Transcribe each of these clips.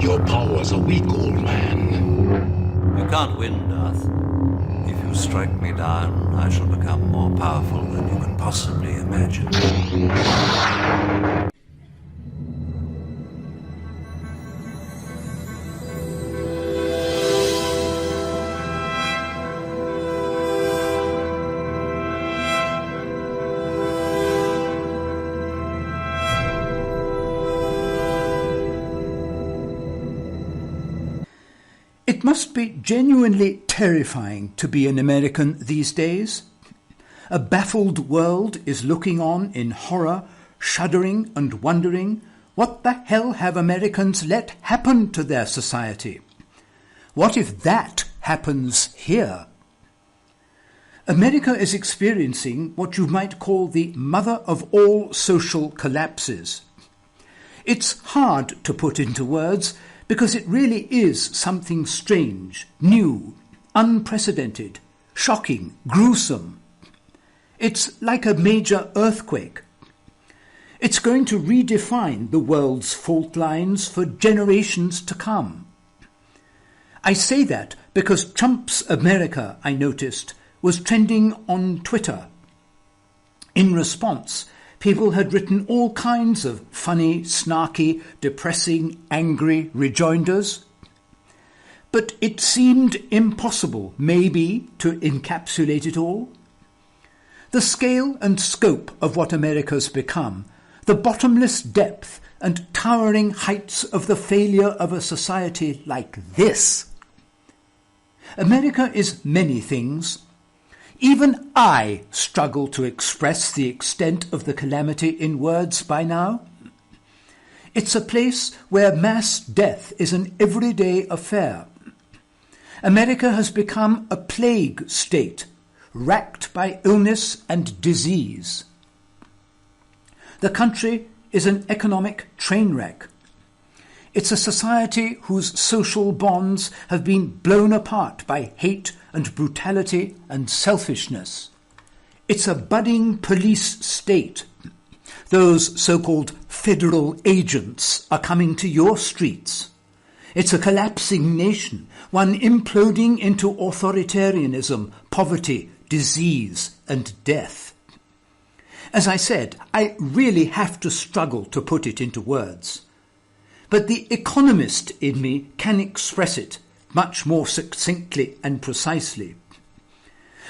Your powers are weak, old man. You can't win, Darth. If you strike me down, I shall become more powerful than you can possibly imagine. It must be genuinely terrifying to be an American these days. A baffled world is looking on in horror, shuddering and wondering, what the hell have Americans let happen to their society? What if that happens here? America is experiencing what you might call the mother of all social collapses. It's hard to put into words, because it really is something strange, new, unprecedented, shocking, gruesome. It's like a major earthquake. It's going to redefine the world's fault lines for generations to come. I say that because Trump's America, I noticed, was trending on Twitter. In response, people had written all kinds of funny, snarky, depressing, angry rejoinders. But it seemed impossible, maybe, to encapsulate it all. The scale and scope of what America's become, the bottomless depth and towering heights of the failure of a society like this. America is many things. Even I struggle to express the extent of the calamity in words by now. It's a place where mass death is an everyday affair. America has become a plague state, racked by illness and disease. The country is an economic train wreck. It's a society whose social bonds have been blown apart by hate and brutality and selfishness. It's a budding police state. Those so-called federal agents are coming to your streets. It's a collapsing nation, one imploding into authoritarianism, poverty, disease, and death. As I said, I really have to struggle to put it into words. But the economist in me can express it much more succinctly and precisely.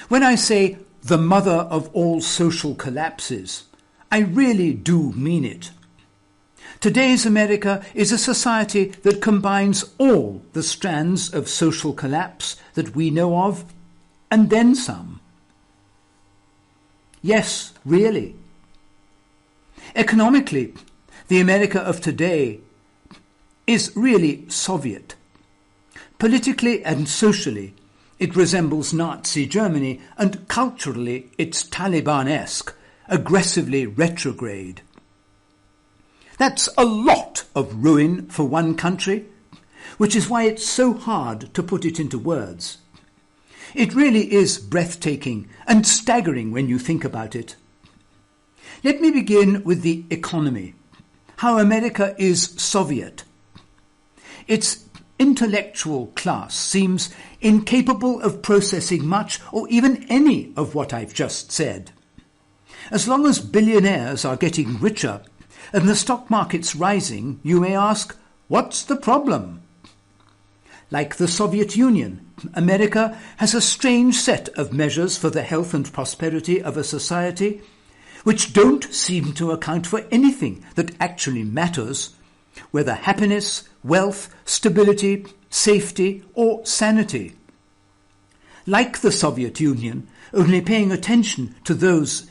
When I say the mother of all social collapses, I really do mean it. Today's America is a society that combines all the strands of social collapse that we know of, and then some. Yes, really. Economically, the America of today is really Soviet. Politically and socially, it resembles Nazi Germany, and culturally it's Taliban-esque, aggressively retrograde. That's a lot of ruin for one country, which is why it's so hard to put it into words. It really is breathtaking and staggering when you think about it. Let me begin with the economy, how America is Soviet. Its intellectual class seems incapable of processing much or even any of what I've just said. As long as billionaires are getting richer and the stock market's rising, you may ask, what's the problem? Like the Soviet Union, America has a strange set of measures for the health and prosperity of a society which don't seem to account for anything that actually matters, whether happiness, wealth, stability, safety, or sanity. Like the Soviet Union, only paying attention to those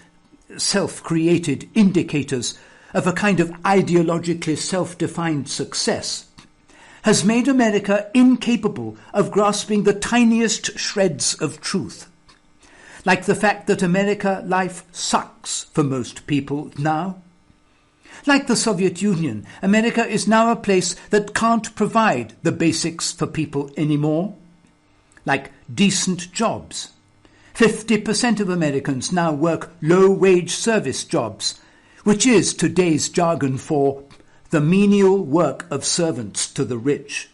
self-created indicators of a kind of ideologically self-defined success has made America incapable of grasping the tiniest shreds of truth. Like the fact that America life sucks for most people now. Like the Soviet Union, America is now a place that can't provide the basics for people anymore. Like decent jobs. 50% of Americans now work low-wage service jobs, which is today's jargon for the menial work of servants to the rich.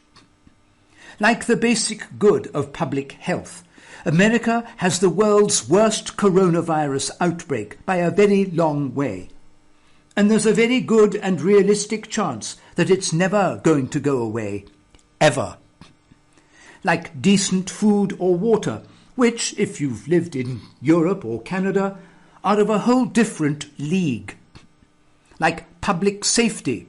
Like the basic good of public health, America has the world's worst coronavirus outbreak by a very long way. And there's a very good and realistic chance that it's never going to go away, ever. Like decent food or water, which, if you've lived in Europe or Canada, are of a whole different league. Like public safety.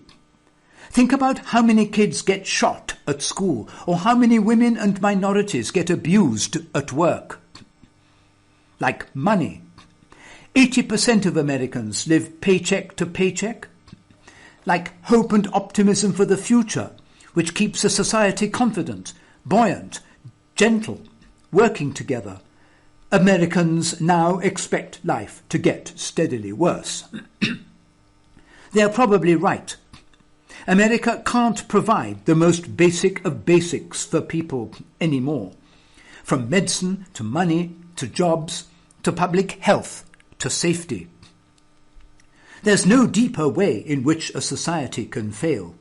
Think about how many kids get shot at school, or how many women and minorities get abused at work. Like money. 80% of Americans live paycheck to paycheck. Like hope and optimism for the future, which keeps a society confident, buoyant, gentle, working together. Americans now expect life to get steadily worse. They're probably right. America can't provide the most basic of basics for people anymore. From medicine to money to jobs to public health to safety. There's no deeper way in which a society can fail.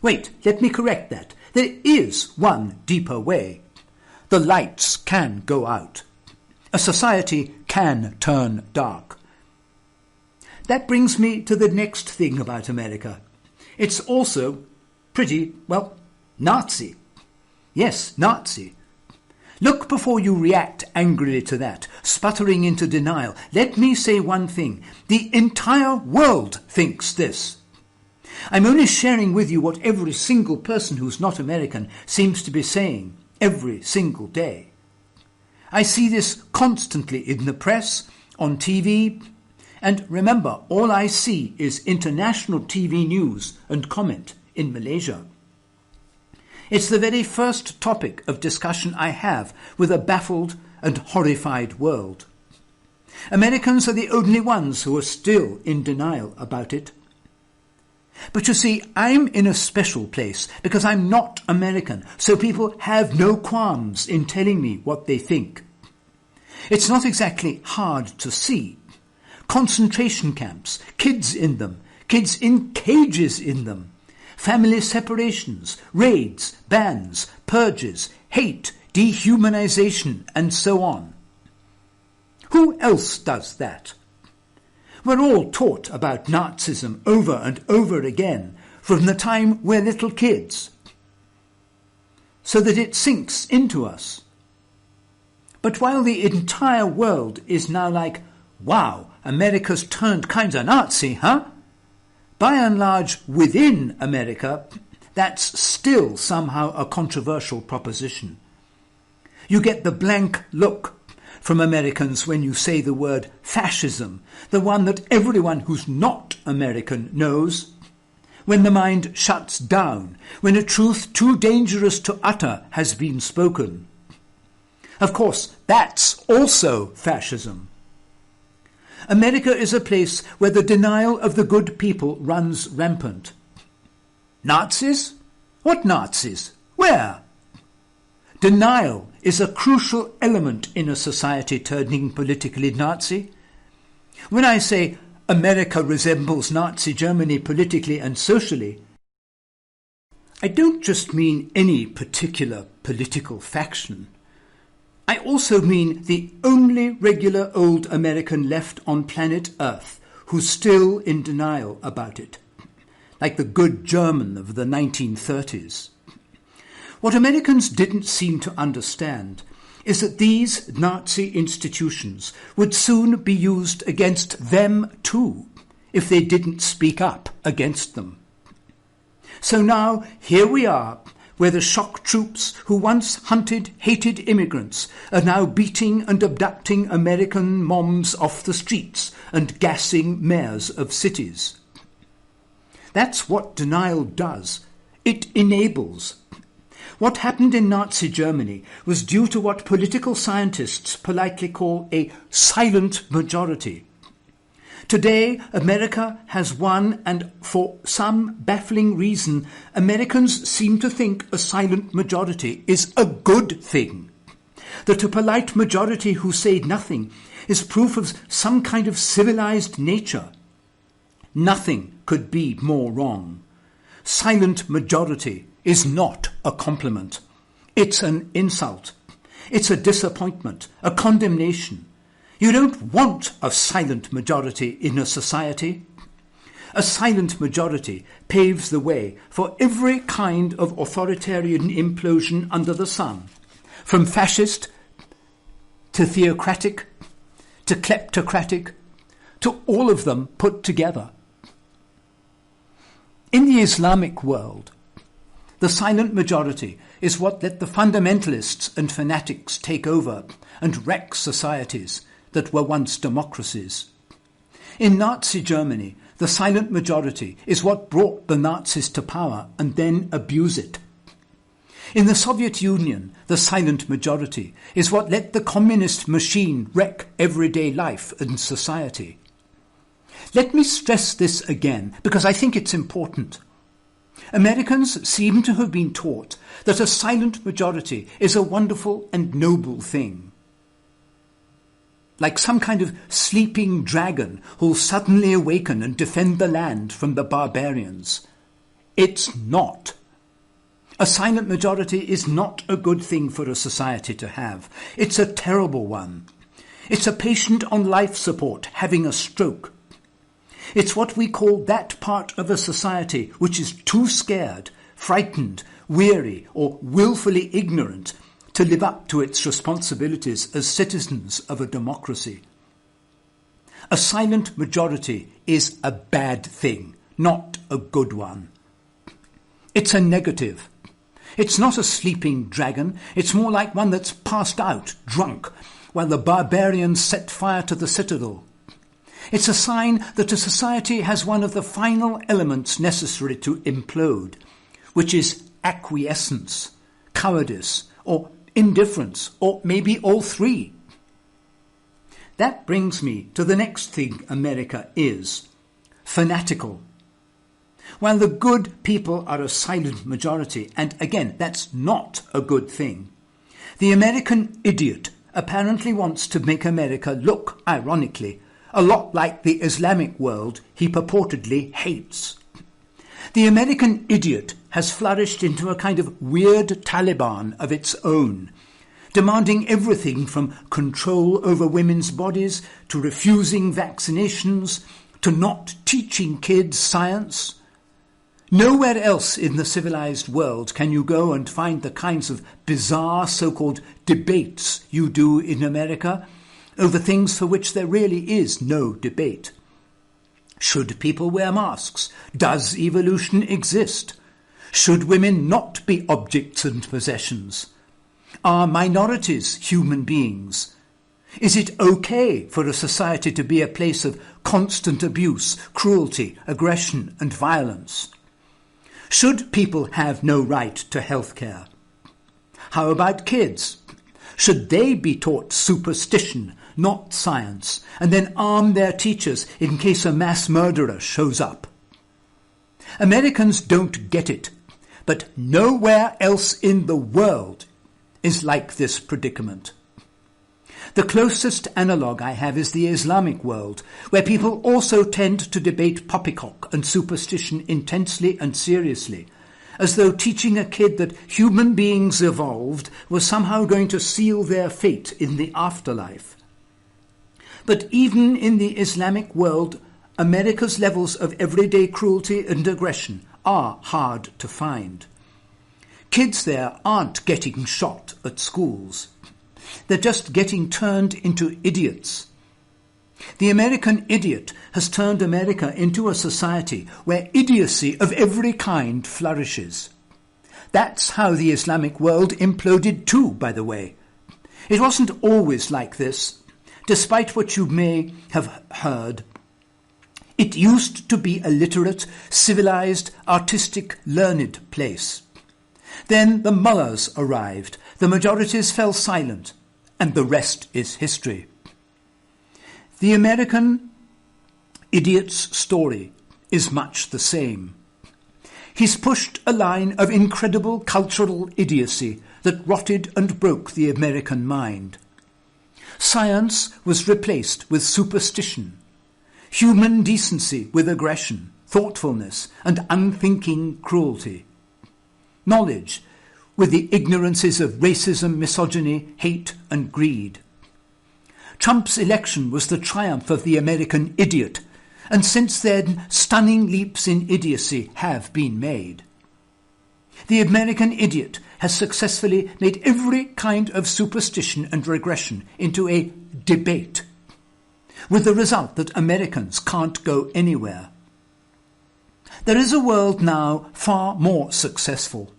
Wait, let me correct that. There is one deeper way. The lights can go out. A society can turn dark. That brings me to the next thing about America. It's also pretty, well, Nazi. Yes, Nazi. Look before you react angrily to that, sputtering into denial. Let me say one thing. The entire world thinks this. I'm only sharing with you what every single person who's not American seems to be saying every single day. I see this constantly in the press, on TV, and remember, all I see is international TV news and comment in Malaysia. It's the very first topic of discussion I have with a baffled and horrified world. Americans are the only ones who are still in denial about it. But you see, I'm in a special place because I'm not American, so people have no qualms in telling me what they think. It's not exactly hard to see. Concentration camps, kids in them, kids in cages in them, family separations, raids, bans, purges, hate, dehumanization, and so on. Who else does that? We're all taught about Nazism over and over again from the time we're little kids, so that it sinks into us. But while the entire world is now like, wow, America's turned kind of Nazi, huh? By and large, within America, that's still somehow a controversial proposition. You get the blank look from Americans when you say the word fascism, the one that everyone who's not American knows. When the mind shuts down, when a truth too dangerous to utter has been spoken. Of course, that's also fascism. America is a place where the denial of the good people runs rampant. Nazis? What Nazis? Where? Denial is a crucial element in a society turning politically Nazi. When I say America resembles Nazi Germany politically and socially, I don't just mean any particular political faction. I also mean the only regular old American left on planet Earth who's still in denial about it, like the good German of the 1930s. What Americans didn't seem to understand is that these Nazi institutions would soon be used against them too, if they didn't speak up against them. So now, here we are, where the shock troops who once hunted, hated immigrants are now beating and abducting American moms off the streets and gassing mayors of cities. That's what denial does. It enables. What happened in Nazi Germany was due to what political scientists politely call a silent majority. Today, America has won, and for some baffling reason, Americans seem to think a silent majority is a good thing. That a polite majority who say nothing is proof of some kind of civilized nature. Nothing could be more wrong. silent majority is not a compliment. It's an insult. It's a disappointment, a condemnation. You don't want a silent majority in a society. A silent majority paves the way for every kind of authoritarian implosion under the sun, from fascist to theocratic to kleptocratic, to all of them put together. In the Islamic world, the silent majority is what let the fundamentalists and fanatics take over and wreck societies that were once democracies. In Nazi Germany, the silent majority is what brought the Nazis to power and then abuse it. In the Soviet Union, the silent majority is what let the communist machine wreck everyday life and society. Let me stress this again, because I think it's important. Americans seem to have been taught that a silent majority is a wonderful and noble thing. Like some kind of sleeping dragon who'll suddenly awaken and defend the land from the barbarians. It's not. A silent majority is not a good thing for a society to have. It's a terrible one. It's a patient on life support having a stroke. It's what we call that part of a society which is too scared, frightened, weary, or willfully ignorant to live up to its responsibilities as citizens of a democracy. A silent majority is a bad thing, not a good one. It's a negative. It's not a sleeping dragon. It's more like one that's passed out, drunk, while the barbarians set fire to the citadel. It's a sign that a society has one of the final elements necessary to implode, which is acquiescence, cowardice, or indifference, or maybe all three. That brings me to the next thing America is: fanatical. While the good people are a silent majority, and again, that's not a good thing, the American idiot apparently wants to make America look, ironically, a lot like the Islamic world he purportedly hates. The American idiot has flourished into a kind of weird Taliban of its own, demanding everything from control over women's bodies to refusing vaccinations to not teaching kids science. Nowhere else in the civilized world can you go and find the kinds of bizarre so-called debates you do in America over things for which there really is no debate. Should people wear masks? Does evolution exist? Should women not be objects and possessions? Are minorities human beings? Is it okay for a society to be a place of constant abuse, cruelty, aggression and violence? Should people have no right to health care? How about kids? Should they be taught superstition, not science, and then arm their teachers in case a mass murderer shows up? Americans don't get it, but nowhere else in the world is like this predicament. The closest analogue I have is the Islamic world, where people also tend to debate poppycock and superstition intensely and seriously, as though teaching a kid that human beings evolved was somehow going to seal their fate in the afterlife. But even in the Islamic world, America's levels of everyday cruelty and aggression are hard to find. Kids there aren't getting shot at schools. They're just getting turned into idiots. The American idiot has turned America into a society where idiocy of every kind flourishes. That's how the Islamic world imploded too, by the way. It wasn't always like this, despite what you may have heard. It used to be a literate, civilized, artistic, learned place. Then the mullahs arrived, the majorities fell silent, and the rest is history. The American idiot's story is much the same. He's pushed a line of incredible cultural idiocy that rotted and broke the American mind. Science was replaced with superstition, human decency with aggression, thoughtfulness and unthinking cruelty. Knowledge, with the ignorances of racism, misogyny, hate and greed. Trump's election was the triumph of the American idiot, and since then stunning leaps in idiocy have been made. The American idiot has successfully made every kind of superstition and regression into a debate, with the result that Americans can't go anywhere. There is a world now far more successful.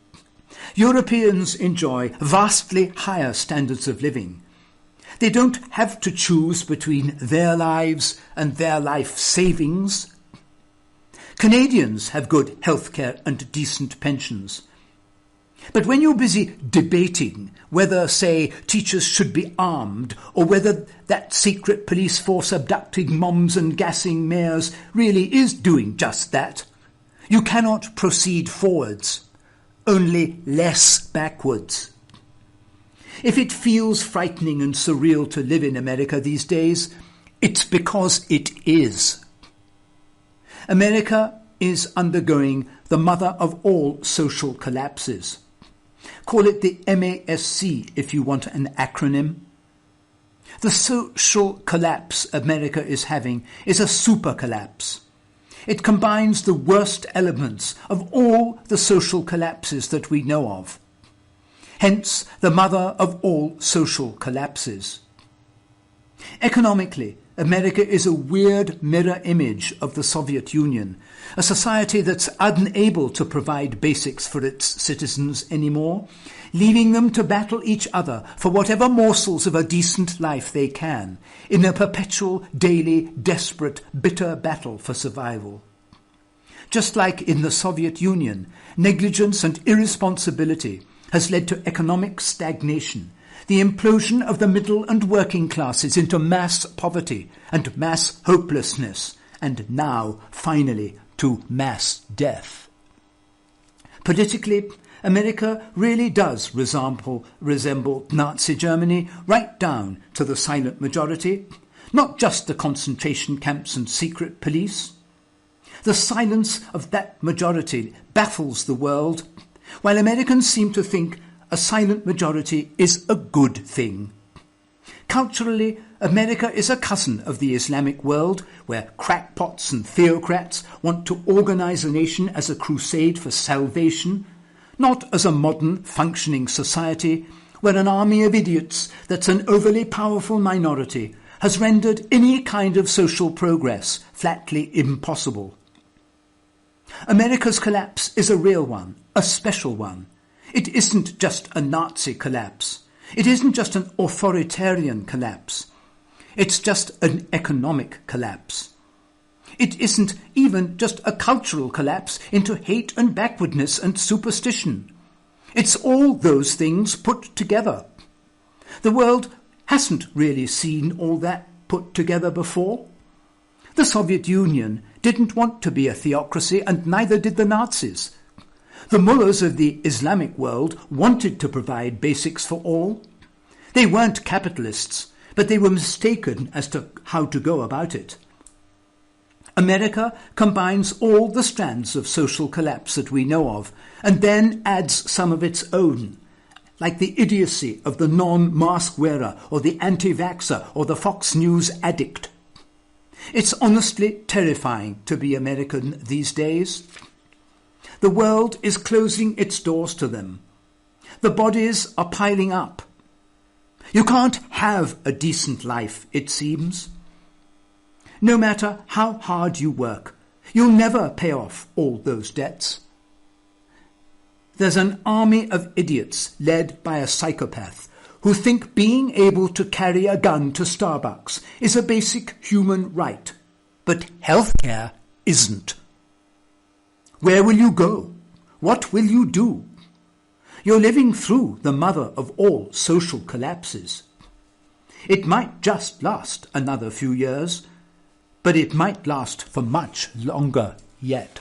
Europeans enjoy vastly higher standards of living. They don't have to choose between their lives and their life savings. Canadians have good healthcare and decent pensions. But when you're busy debating whether, say, teachers should be armed or whether that secret police force abducting moms and gassing mayors really is doing just that, you cannot proceed forwards, only less backwards. If it feels frightening and surreal to live in America these days, it's because it is. America is undergoing the mother of all social collapses. Call it the MASC if you want an acronym. The social collapse America is having is a super collapse. It combines the worst elements of all the social collapses that we know of. Hence, the mother of all social collapses. Economically, America is a weird mirror image of the Soviet Union, a society that's unable to provide basics for its citizens anymore, leaving them to battle each other for whatever morsels of a decent life they can, in a perpetual, daily, desperate, bitter battle for survival. Just like in the Soviet Union, negligence and irresponsibility has led to economic stagnation, the implosion of the middle and working classes into mass poverty and mass hopelessness, and now, finally, to mass death. Politically, America really does resemble Nazi Germany right down to the silent majority, not just the concentration camps and secret police. The silence of that majority baffles the world, while Americans seem to think a silent majority is a good thing. Culturally, America is a cousin of the Islamic world, where crackpots and theocrats want to organize a nation as a crusade for salvation, not as a modern, functioning society where an army of idiots that's an overly powerful minority has rendered any kind of social progress flatly impossible. America's collapse is a real one, a special one. It isn't just a Nazi collapse. It isn't just an authoritarian collapse. It's just an economic collapse. It isn't even just a cultural collapse into hate and backwardness and superstition. It's all those things put together. The world hasn't really seen all that put together before. The Soviet Union didn't want to be a theocracy, and neither did the Nazis. The mullahs of the Islamic world wanted to provide basics for all. They weren't capitalists, but they were mistaken as to how to go about it. America combines all the strands of social collapse that we know of, and then adds some of its own, like the idiocy of the non-mask wearer or the anti-vaxxer or the Fox News addict. It's honestly terrifying to be American these days. The world is closing its doors to them. The bodies are piling up. You can't have a decent life, it seems. No matter how hard you work, you'll never pay off all those debts. There's an army of idiots led by a psychopath who think being able to carry a gun to Starbucks is a basic human right, but healthcare isn't. Where will you go? What will you do? You're living through the mother of all social collapses. It might just last another few years, but it might last for much longer yet.